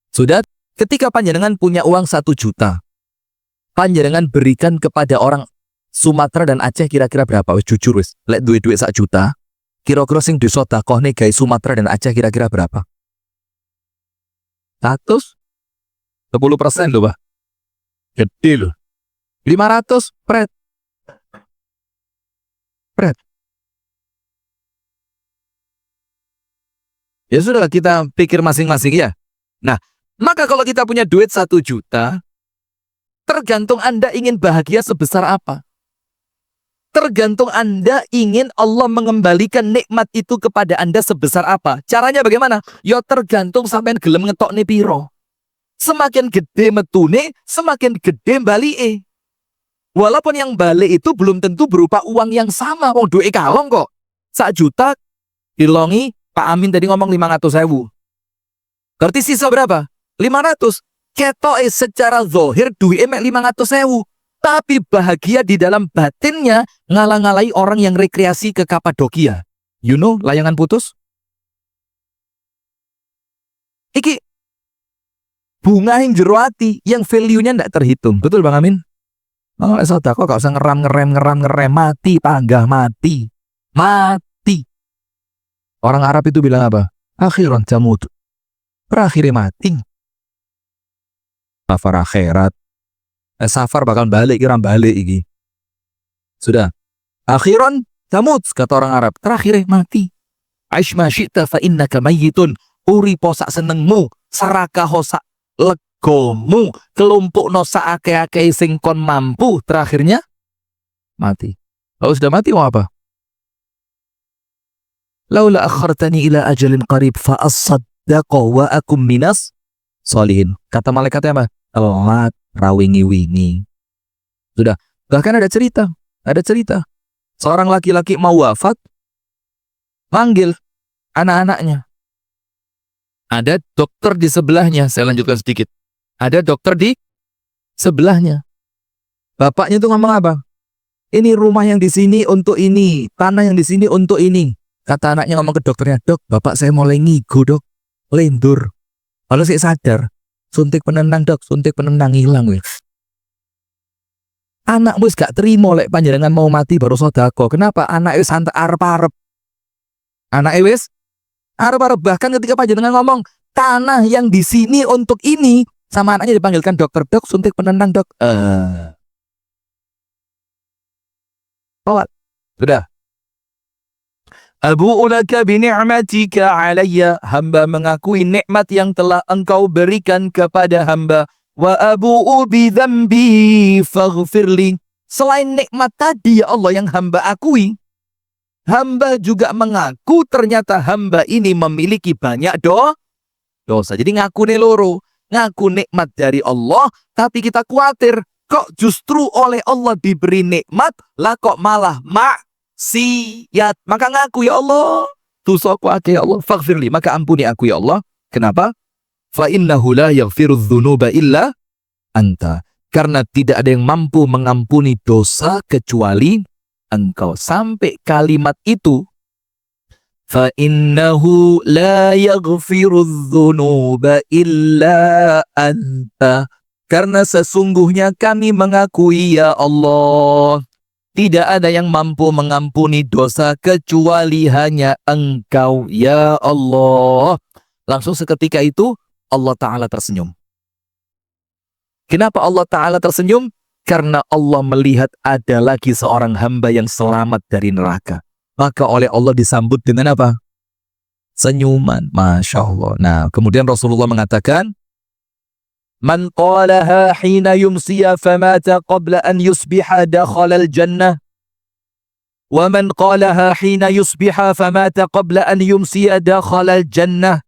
Sudah, ketika panjenengan punya uang 1 juta, panjenengan berikan kepada orang Sumatera dan Aceh kira-kira berapa? Wis jujur wis, lek duit-duit 1 juta, kira-kira sing disedekahne gawe Sumatera dan Aceh kira-kira berapa? 10% loh, Pak. Gede loh. 500 pret. Ya sudah, kita pikir masing-masing ya. Nah, maka kalau kita punya duit 1 juta, tergantung Anda ingin bahagia sebesar apa. Tergantung Anda ingin Allah mengembalikan nikmat itu kepada Anda sebesar apa. Caranya bagaimana? Ya tergantung sampean gelem ngetokne piro. Semakin gede metune, semakin gede balike. Walaupun yang balik itu belum tentu berupa uang yang sama. Wong duit kalong kok. 1 juta dilongi, Pak Amin tadi ngomong 500.000. Berarti sisa berapa? 500. Ketoke secara zahir duit mek 500.000. Tapi bahagia di dalam batinnya ngalang-ngalai orang yang rekreasi ke Kapadokia. You know, layangan putus? Iki bunga yang jero ati, yang value-nya ndak terhitung. Betul Bang Amin? Oh, sedekah gak usah ngerem, mati, panggah mati. Mati. Orang Arab itu bilang apa? Akhiran jamut. Berakhir mati. Safar akhirat. Safar bakal balik, kira balik iki. Sudah. Akhiran jamut, kata orang Arab. Terakhir mati. Aish ma syi'ta fa innaka mayyitun. Uri posak senengmu, saraka hosak legomu, kelompok no saake-ake sing kon mampu, terakhirnya mati. Kalau sudah mati mau apa? Laula akhartani ila ajalin qarib fa as-saddaqa wa akum minas solihin. Kata malaikatnya apa? Telat rawingi-wingi. Sudah. Bahkan ada cerita. Seorang laki-laki mau wafat, panggil anak-anaknya. Ada dokter di sebelahnya. Saya lanjutkan sedikit. Ada dokter di sebelahnya. Bapaknya itu ngomong apa? Ini rumah yang di sini untuk ini, tanah yang di sini untuk ini. Kata anaknya ngomong ke dokternya, dok, bapak saya mulai ngigo dok, lendur. Kalau saya sadar, suntik penenang dok, suntik penenang hilang wis. Anak wis gak terima lek panjenengan mau mati baru sedekah. Kenapa? Anak wis santai arep-arep. Anak wis arep-arep, bahkan ketika panjenengan ngomong tanah yang di sini untuk ini, sama anaknya dipanggilkan dokter, dok, suntik penenang dok. Sudah. Abu'u laka bi ni'matika alayya, hamba mengakui nikmat yang telah engkau berikan kepada hamba. Wa abu'u bi dzambi faghfirli. Selain nikmat tadi ya Allah yang hamba akui, hamba juga mengaku ternyata hamba ini memiliki banyak dosa. Jadi ngaku nih loro, ngaku nikmat dari Allah, tapi kita khawatir kok justru oleh Allah diberi nikmat, lah kok malah maksiat. Maka ngaku ya Allah, dosaku akeh ya Allah, faghfirli, maka ampuni aku ya Allah. Kenapa? Fa innahu la yaghfiru dzunuba illa anta. Karena tidak ada yang mampu mengampuni dosa kecuali engkau. Sampai kalimat itu, fa innahu la yaghfiru dzunuba illa anta. Karena sesungguhnya kami mengakui ya Allah, tidak ada yang mampu mengampuni dosa kecuali hanya engkau ya Allah. Langsung seketika itu Allah Ta'ala tersenyum. Kenapa Allah Ta'ala tersenyum? Karena Allah melihat ada lagi seorang hamba yang selamat dari neraka. maka oleh Allah disambut dengan apa? Senyuman. Masya Allah. Nah, kemudian Rasulullah mengatakan, Man qalaha hina yumsiya famata qabla an yusbiha dakhala al-jannah. Wa man qalaha hina yusbiha famata qabla an yumsiya dakhala al-jannah.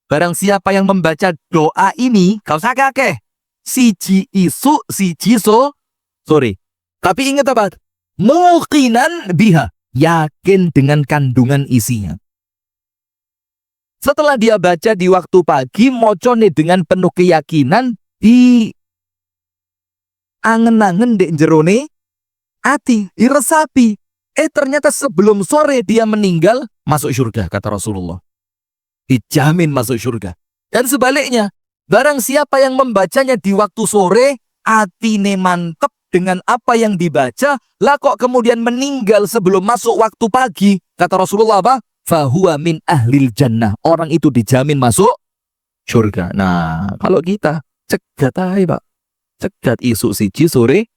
Barang siapa yang membaca doa ini, kau sakake. Siji isu, siji sore. Tapi ingat apa? Muqinan biha. Yakin dengan kandungan isinya. Setelah dia baca di waktu pagi, mocone dengan penuh keyakinan, di angen-angen dek jerone ati, diresapi. Ternyata sebelum sore dia meninggal, masuk surga, kata Rasulullah. Dijamin masuk surga. Dan sebaliknya, barang siapa yang membacanya di waktu sore, atine mantep dengan apa yang dibaca, lah kok kemudian meninggal sebelum masuk waktu pagi, kata Rasulullah apa? Fahuwa min ahlil jannah. Orang itu dijamin masuk surga. Nah, kalau kita cegat aja, Pak. Cegat isu siji sore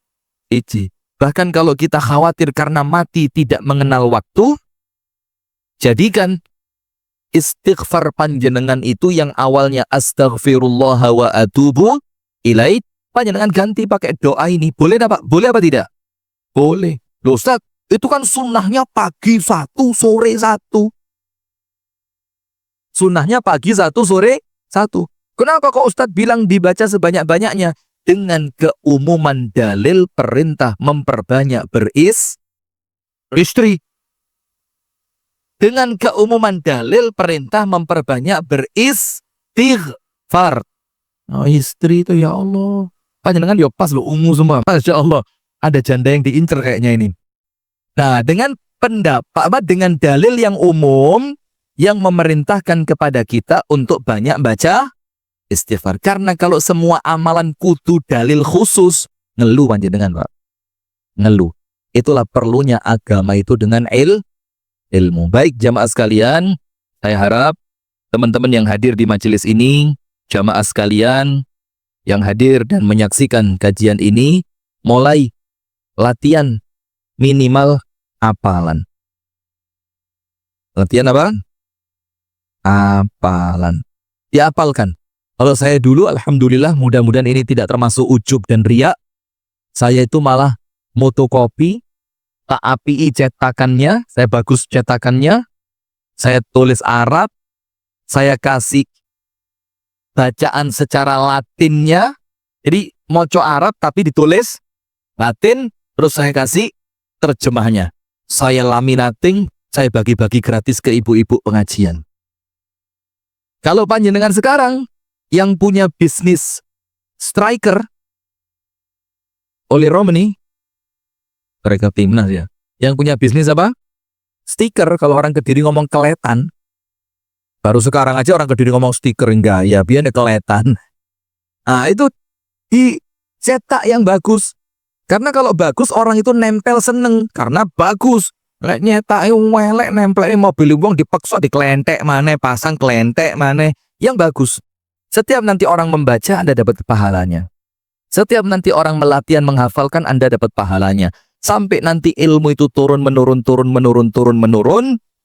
iji. Bahkan kalau kita khawatir karena mati tidak mengenal waktu, jadikan istighfar panjenengan itu yang awalnya astaghfirullah wa atubu ilaih, panjenengan ganti pakai doa ini. Boleh Pak? Boleh apa tidak? Boleh. Loh Ustaz, itu kan sunnahnya pagi satu, sore satu. Sunnahnya pagi satu, sore satu. Kenapa kok Ustaz bilang dibaca sebanyak-banyaknya? Dengan keumuman dalil perintah memperbanyak beristri. Dengan keumuman dalil perintah memperbanyak beristighfar. Oh, istri itu ya Allah. Panjenengan ya pas lo ungu semua. Masya Allah. Ada janda yang diincer kayaknya ini. Nah, dengan dengan dalil yang umum yang memerintahkan kepada kita untuk banyak baca istighfar. Karena kalau semua amalan kudu dalil khusus, ngeluh panjenengan, Pak. Ngeluh. Itulah perlunya agama itu dengan ilmu. Baik jamaah sekalian, saya harap teman-teman yang hadir di majelis ini, jamaah sekalian yang hadir dan menyaksikan kajian ini, mulai latihan minimal hafalan. Latihan apa? Hafalan. Dihafalkan. Kalau saya dulu, alhamdulillah, mudah-mudahan ini tidak termasuk ujub dan riak. Saya itu malah motokopi, tak api cetakannya, saya bagus cetakannya, saya tulis Arab, saya kasih bacaan secara Latinnya, jadi moco Arab tapi ditulis Latin, terus saya kasih terjemahnya. Saya laminating, saya bagi-bagi gratis ke ibu-ibu pengajian. Kalau panjenengan sekarang yang punya bisnis striker, Oli Romani, mereka timnas ya. Yang punya bisnis apa? Stiker. Kalau orang Kediri ngomong keletan. Baru sekarang aja orang Kediri ngomong stiker, enggak ya, biar keletan. Nah, itu dicetak yang bagus. Karena kalau bagus orang itu nempel seneng karena bagus. Lek nyetak welek nempel mobil wong dipaksa dikelentek mana, pasang kelentek mana, yang bagus. Setiap nanti orang membaca Anda dapat pahalanya. Setiap nanti orang melatihan menghafalkan Anda dapat pahalanya. Sampai nanti ilmu itu turun menurun,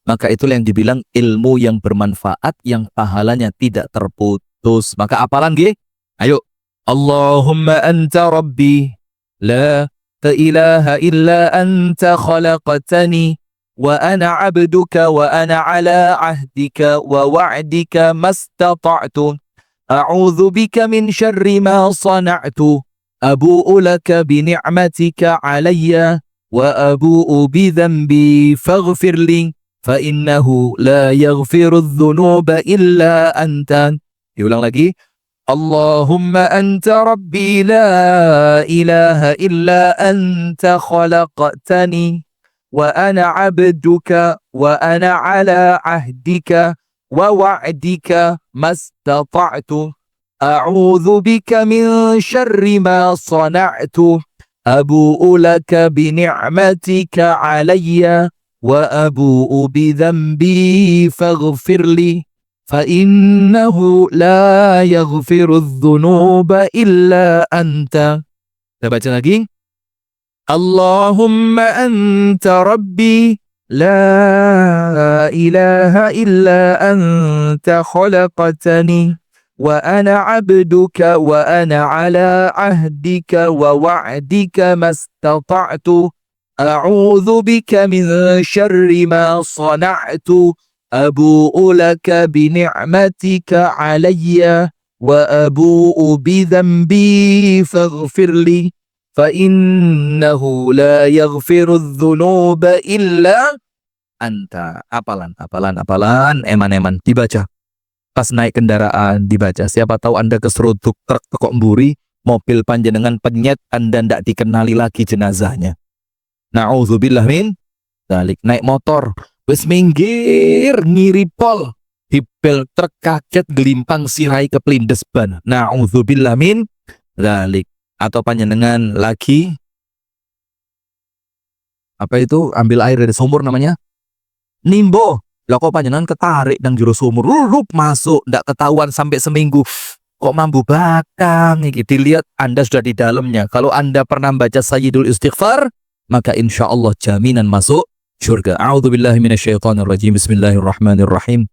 maka itulah yang dibilang ilmu yang bermanfaat, yang pahalanya tidak terputus. Maka apalan nggih? Ayo. Allahumma anta rabbi la ilaha illa anta khalaqtani wa ana abduka wa ana ala ahdika wa wa'dika mastata'tu. A'udzu bika min syarri ma sana'tu. Abu'u laka bi ni'matika 'alayya wa abu'u bi dhanbi faghfir li fa innahu la yaghfiru adh-dhunuba illa anta. Diulang lagi. Allahumma anta rabbi la ilaha illa anta khalaqtani wa ana 'abduka wa ana 'ala 'ahdika wa wa'dika mastata'tu. A'udzu bika min syarri ma sana'tu. Abu'u laka bi ni'matika 'alayya wa abu'u bi dhanbi faghfir li fa innahu la yaghfiru adh-dhunuba illa anta. Kita baca lagi. Allahumma anta rabbi La ilaha illa anta khalaqtani wa ana 'abduka wa ana 'ala 'ahdika wa wa'dika mastata'tu a'udzu bika min syarri ma sana'tu abu'u laka bi ni'matika 'alayya wa abu'u bi dhanbi faghfirli fa innahu la yaghfiru dzunuba illa anta. Apalan, eman-eman dibaca. Pas naik kendaraan dibaca. Siapa tahu Anda keseruduk truk kok mburi, mobil panjenengan penyet, Anda ndak dikenali lagi jenazahnya. Na'udzubillah min dzalik. Naik motor, wis minggir ngiri pol, dibel truk kaget gelimpang sirai keplindes ban. Na'udzubillah min dzalik. Atau panjenengan lagi apa itu, ambil air dari sumur namanya nimbo. Lah kok panjenengan ketarik nang jero sumur, rurup masuk, ndak ketahuan sampai seminggu. Kok mambu bakang iki, dilihat Anda sudah di dalamnya. Kalau Anda pernah baca Sayyidul Istighfar, maka insya Allah jaminan masuk surga. A'udzubillahi minasyaitonirrajim. Bismillahirrahmanirrahim.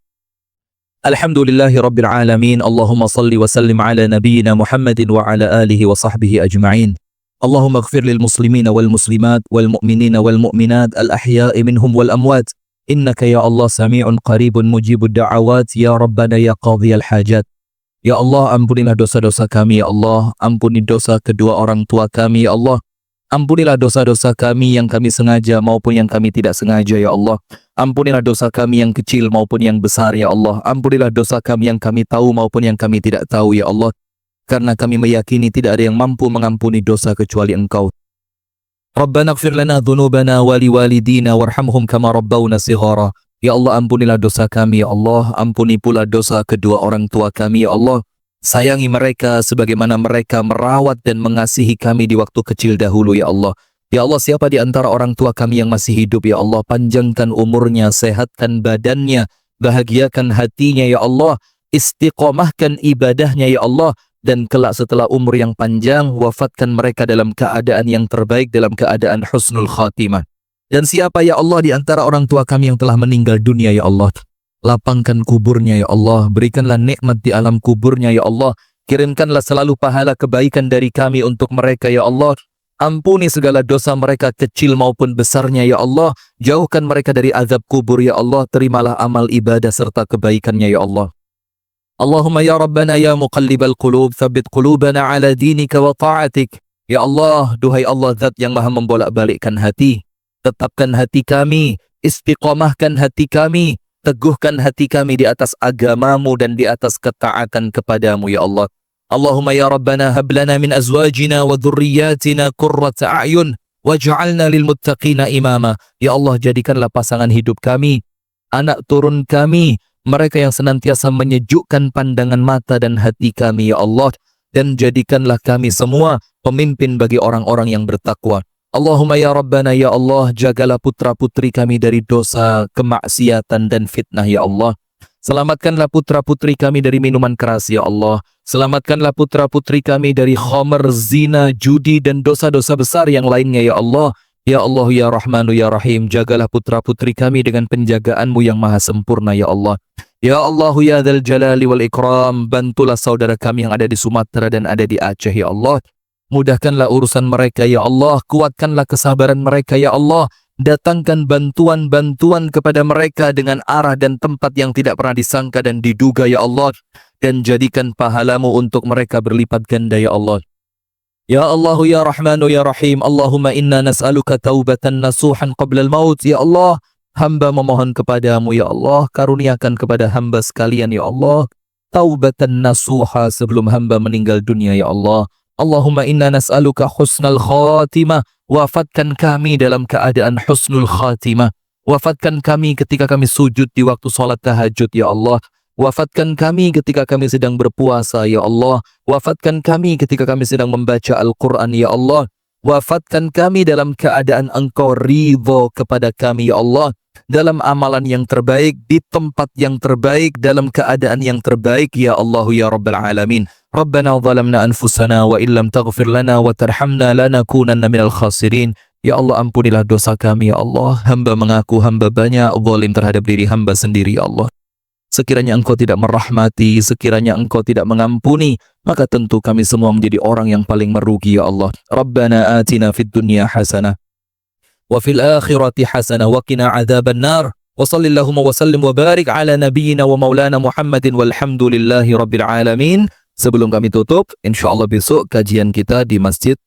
Alhamdulillahi rabbil alamin. Allahumma salli wa sallim ala nabiyyina Muhammadin wa ala alihi wa sahbihi ajma'in. Allahumma ighfir lil muslimina wal muslimat wal mu'minina wal mu'minat al ahya'i minhum wal amwat. Innaka ya Allah sami'un qaribun mujibud da'awat ya Rabbana ya qadhiyal hajat. Ya Allah, ampunilah dosa-dosa kami ya Allah. Ampuni dosa kedua orang tua kami ya Allah. Ampunilah dosa-dosa kami yang kami sengaja maupun yang kami tidak sengaja ya Allah. Ampunilah dosa kami yang kecil maupun yang besar ya Allah. Ampunilah dosa kami yang kami tahu maupun yang kami tidak tahu ya Allah. Karena kami meyakini tidak ada yang mampu mengampuni dosa kecuali Engkau. Rabbana ighfir lana dhunubana wa liwalidina warhamhum kama rabbawna shighara. Ya Allah, ampunilah dosa kami ya Allah. Ampuni pula dosa kedua orang tua kami ya Allah. Sayangi mereka sebagaimana mereka merawat dan mengasihi kami di waktu kecil dahulu ya Allah. Ya Allah, siapa di antara orang tua kami yang masih hidup ya Allah, panjangkan umurnya, sehatkan badannya, bahagiakan hatinya ya Allah, istiqomahkan ibadahnya ya Allah, dan kelak setelah umur yang panjang, wafatkan mereka dalam keadaan yang terbaik, dalam keadaan husnul khatimah. Dan siapa ya Allah di antara orang tua kami yang telah meninggal dunia ya Allah, lapangkan kuburnya ya Allah, berikanlah nikmat di alam kuburnya ya Allah, kirimkanlah selalu pahala kebaikan dari kami untuk mereka ya Allah. Ampuni segala dosa mereka kecil maupun besarnya ya Allah. Jauhkan mereka dari azab kubur ya Allah. Terimalah amal ibadah serta kebaikannya ya Allah. Allahumma ya Rabbana ya muqallibal qulub, tsabbit qulubana ala dinika wa ta'atik. Ya Allah, duhai Allah zat yang maha membolak-balikkan hati, tetapkan hati kami, istiqomahkan hati kami, teguhkan hati kami di atas agamamu dan di atas ketaatan kepadamu ya Allah. Allahumma ya Rabbana hab lana min azwajina wa dhurriyyatina qurrata a'yun waj'alna lil muttaqina imama. Ya Allah, jadikanlah pasangan hidup kami, anak turun kami, mereka yang senantiasa menyejukkan pandangan mata dan hati kami ya Allah, dan jadikanlah kami semua pemimpin bagi orang-orang yang bertakwa. Allahumma ya Rabbana ya Allah, jagalah putra-putri kami dari dosa, kemaksiatan dan fitnah ya Allah. Selamatkanlah putra-putri kami dari minuman keras ya Allah. Selamatkanlah putra-putri kami dari khamr, zina, judi dan dosa-dosa besar yang lainnya ya Allah. Ya Allah ya Rahmanu ya Rahim, jagalah putra-putri kami dengan penjagaanmu yang maha sempurna ya Allah. Ya Allah ya Dzal Jalali wal Ikram, bantulah saudara kami yang ada di Sumatera dan ada di Aceh ya Allah. Mudahkanlah urusan mereka ya Allah, kuatkanlah kesabaran mereka ya Allah. Datangkan bantuan-bantuan kepada mereka dengan arah dan tempat yang tidak pernah disangka dan diduga ya Allah, dan jadikan pahalamu untuk mereka berlipat ganda ya Allah. Ya Allah ya Rahmanu ya Rahim, Allahumma inna nas'aluka taubatan nasuhan qabla al-maut. Ya Allah, hamba memohon kepadamu ya Allah, karuniakan kepada hamba sekalian ya Allah taubatan nasuha sebelum hamba meninggal dunia ya Allah. Allahumma inna nas'aluka husnal khatimah, wafatkan kami dalam keadaan husnul khatimah. Wafatkan kami ketika kami sujud di waktu salat tahajud ya Allah. Wafatkan kami ketika kami sedang berpuasa ya Allah. Wafatkan kami ketika kami sedang membaca Al-Quran ya Allah. Wafatkan kami dalam keadaan Engkau ridho kepada kami ya Allah, dalam amalan yang terbaik, di tempat yang terbaik, dalam keadaan yang terbaik ya Allah ya Rabbal Alamin. Rabbana zalamna anfusana wa illam taghfir lana wa tarhamna lanakunanna minal khasirin. Ya Allah, ampunilah dosa kami, ya Allah. Hamba mengaku hamba banyak zalim terhadap diri hamba sendiri, ya Allah. Sekiranya Engkau tidak merahmati, sekiranya Engkau tidak mengampuni, maka tentu kami semua menjadi orang yang paling merugi, ya Allah. Rabbana atina fid dunya hasanah wa fil akhirati hasanah wa qina adzaban nar. Wa sallallahumma wa sallim wa barik ala nabiyyina wa maulana Muhammadin walhamdulillahi rabbil alamin. Sebelum kami tutup, insyaallah besok kajian kita di Masjid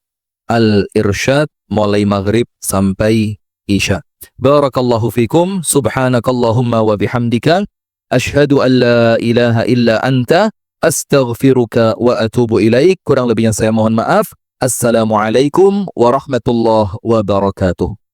Al-Irsyad mulai maghrib sampai isya. Barakallahu fikum, subhanakallahumma wa bihamdika, asyhadu an la ilaha illa anta, astaghfiruka wa atubu ilaik. Kurang lebihnya saya mohon maaf. Assalamualaikum warahmatullahi wabarakatuh.